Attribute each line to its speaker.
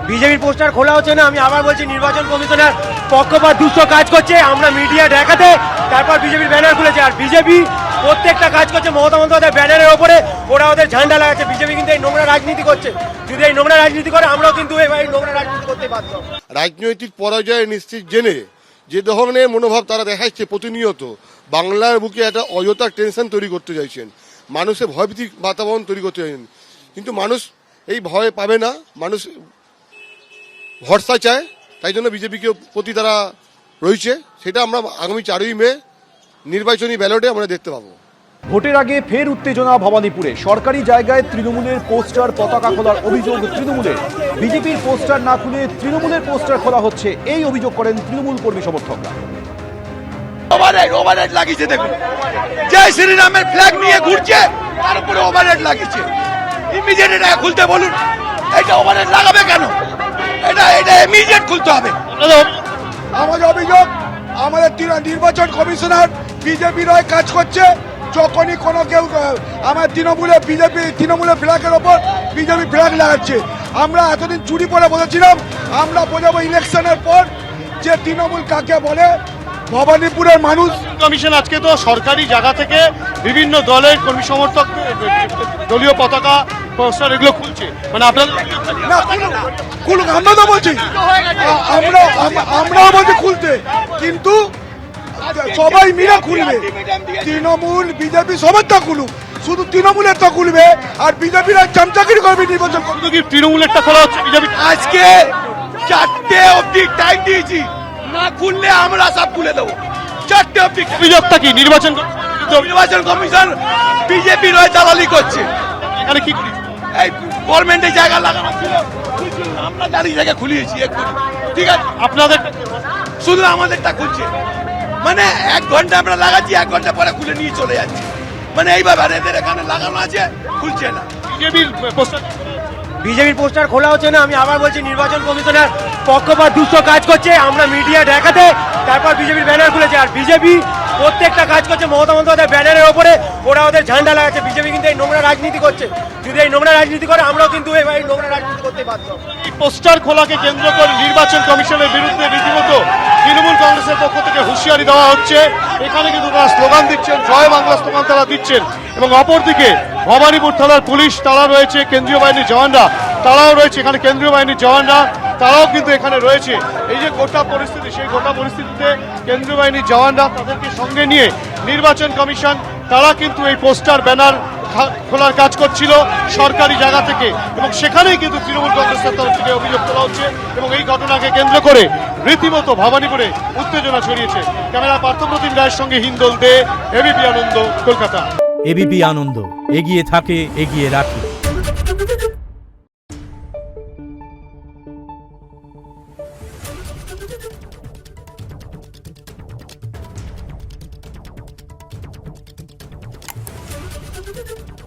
Speaker 1: বিজেপির পোস্টার খোলা হচ্ছে না। আমি আবার বলছি, নির্বাচন কমিশনার পক্ষপাত দুষ্ট কাজ করছে। আমরা মিডিয়া দেখাতে তারপর বিজেপির ব্যানার খুলেছে, আর বিজেপি প্রত্যেকটা কাজ করছে মমতা বন্দ্যোপাধ্যায় ব্যানারের ওপরে, ওরা ওদের ঝান্ডা লাগাচ্ছে। বিজেপি কিন্তু এই নোংরা রাজনীতি করছে। যদি এই নোংরা রাজনীতি করে, আমরাও কিন্তু এই নোংরা রাজনীতি করতে বাধ্য।
Speaker 2: রাজনৈতিক পরাজয় নিশ্চিত জেনে যে ধরনের মনোভাব তারা দেখাচ্ছে প্রতিনিয়ত, বাংলার বুকে একটা অযথা টেনশন তৈরি করতে চাইছেন, মানুষের ভয়ভীতির বাতাবরণ তৈরি করতে চাইছেন। কিন্তু মানুষ এই ভয় পাবে না, মানুষ ভরসা চায়, তাই জন্য বিজেপিকে প্রতি তারা রয়েছে। সেটা আমরা আগামী 4ই মে নির্বাচনী ব্যালটে আমরা দেখতে পাবো।
Speaker 3: ভোটের আগে ফের উত্তেজনা ভবানীপুরে। সরকারি জায়গায় তৃণমূলের পোস্টার পতাকা খোলার অভিযোগ তৃণমূলের। বিজেপির পোস্টার না খুলে তৃণমূলের পোস্টার খোলা হচ্ছে, এই অভিযোগ করেন তৃণমূল কর্মী সমর্থকরা।
Speaker 4: ওভারহেড লাগিয়েছে, দেখুন জয় শ্রীরামের ফ্ল্যাগ নিয়ে ঘুরছে, তার উপরে ওভারহেড লাগিয়েছে। ইমিডিয়েট এটা খুলতে বলুন। এটা ওভারহেড লাগাবে কেন? এটা ইমিডিয়েট খুলতে হবে।
Speaker 5: আমাদের অভিযোগ, আমাদের নির্বাচন কমিশনার বিজেপির হয়ে কাজ করছে। যখনই কোনো কেউ আমার তৃণমূলের ফ্ল্যাগের ওপর বিজেপি ফ্ল্যাগ লাগাচ্ছে, আমরা এতদিন চুরি পরে বলেছিলাম, আমরা বোঝাবো ইলেকশনের পর যে তৃণমূল কাকে বলে। ভবানীপুরের মানুষ
Speaker 6: কমিশন আজকে তো সরকারি জায়গা থেকে বিভিন্ন দলের কর্মী সমর্থক দলীয় পতাকা পোস্টার এগুলো খুলছে, মানে আপনার
Speaker 5: খুলুক, আমরা তো বলছি, আমরাও বলছি খুলতে, কিন্তু সবাই মিলে খুলবে। তৃণমূল বিজেপি সবার তা খুলুক, শুধু তৃণমূলের তা খুলবে, আর বিজেপির চামচাগিরি করবে নির্বাচন।
Speaker 6: তৃণমূলেরটা খোলা হচ্ছে, বিজেপি
Speaker 4: আজকে 4টে অবধি টাইম দিয়েছি, না খুললে আমরা সব খুলে দেবো। 4টে অবধি।
Speaker 6: অভিযোগটা কি? নির্বাচন
Speaker 4: কমিশন বিজেপির হয়ে দালালি করছে।
Speaker 6: এখানে কি
Speaker 4: এই গভর্নমেন্টের জায়গা লাগানো ছিল, আমরা দাঁড়িয়ে জায়গা খুলিয়েছি এক্ষুনি। ঠিক আছে,
Speaker 6: আপনাদের
Speaker 4: শুধু আমাদেরটা খুলছে, মানে 1 ঘন্টা আমরা লাগাচ্ছি, 1 ঘন্টা পরে খুলে নিয়ে চলে যাচ্ছি। মানে এইভাবে এদের এখানে লাগানো আছে, খুলছে না।
Speaker 1: বিজেপির পোস্টার খোলা হচ্ছে না। আমি আবার বলছি, নির্বাচন কমিশনার পক্ষপাত দুষ্ট কাজ করছে। আমরা মিডিয়া দেখাতে তারপর বিজেপির ব্যানার খুলেছে, আর বিজেপি প্রত্যেকটা কাজ করছে মমতা বন্দ্যোপাধ্যায় ব্যানারের ওপরে, ওরা ওদের ঝান্ডা লাগাচ্ছে। বিজেপি কিন্তু এই নোংরা রাজনীতি করছে। যদি এই নোংরা রাজনীতি করে, আমরাও কিন্তু এই নোংরা রাজনীতি করতে বাধ্য।
Speaker 6: পোস্টার খোলাকে কেন্দ্র করে নির্বাচন কমিশনের বিরুদ্ধে রীতিমতো তৃণমূল কংগ্রেসের পক্ষ থেকে হুঁশিয়ারি দেওয়া হচ্ছে। এখানে কিন্তু তারা স্লোগান দিচ্ছেন, জয় বাংলা স্লোগান তারা দিচ্ছেন। এবং অপরদিকে ভবানীপুর থানার পুলিশ, তারা রয়েছে, কেন্দ্রীয় বাহিনীর জওয়ানরা তারাও রয়েছে এখানে। কেন্দ্রীয় বাহিনীর জওয়ানরা তারাও কিন্তু এখানে রয়েছে। এই যে গোটা পরিস্থিতি, সেই গোটা পরিস্থিতিতে কেন্দ্রীয় বাহিনীর জওয়ানরা তাদেরকে সঙ্গে নিয়ে নির্বাচন কমিশন তারা কিন্তু এই পোস্টার ব্যানার খোলার কাজ করছিল সরকারি জায়গা থেকে, এবং সেখানেই কিন্তু তৃণমূল কংগ্রেসের তরফ থেকে অভিযোগ তোলা হচ্ছে। এবং এই ঘটনাকে কেন্দ্র করে রীতিমতো ভবানীপুরে উত্তেজনা ছড়িয়েছে। ক্যামেরা পার্থপ্রতিম রায়ের সঙ্গে হিন্দল দে, এবিপি আনন্দ, কলকাতা।
Speaker 7: এবিপি আনন্দ, এগিয়ে থাকে, এগিয়ে রাখে।
Speaker 8: Thank you.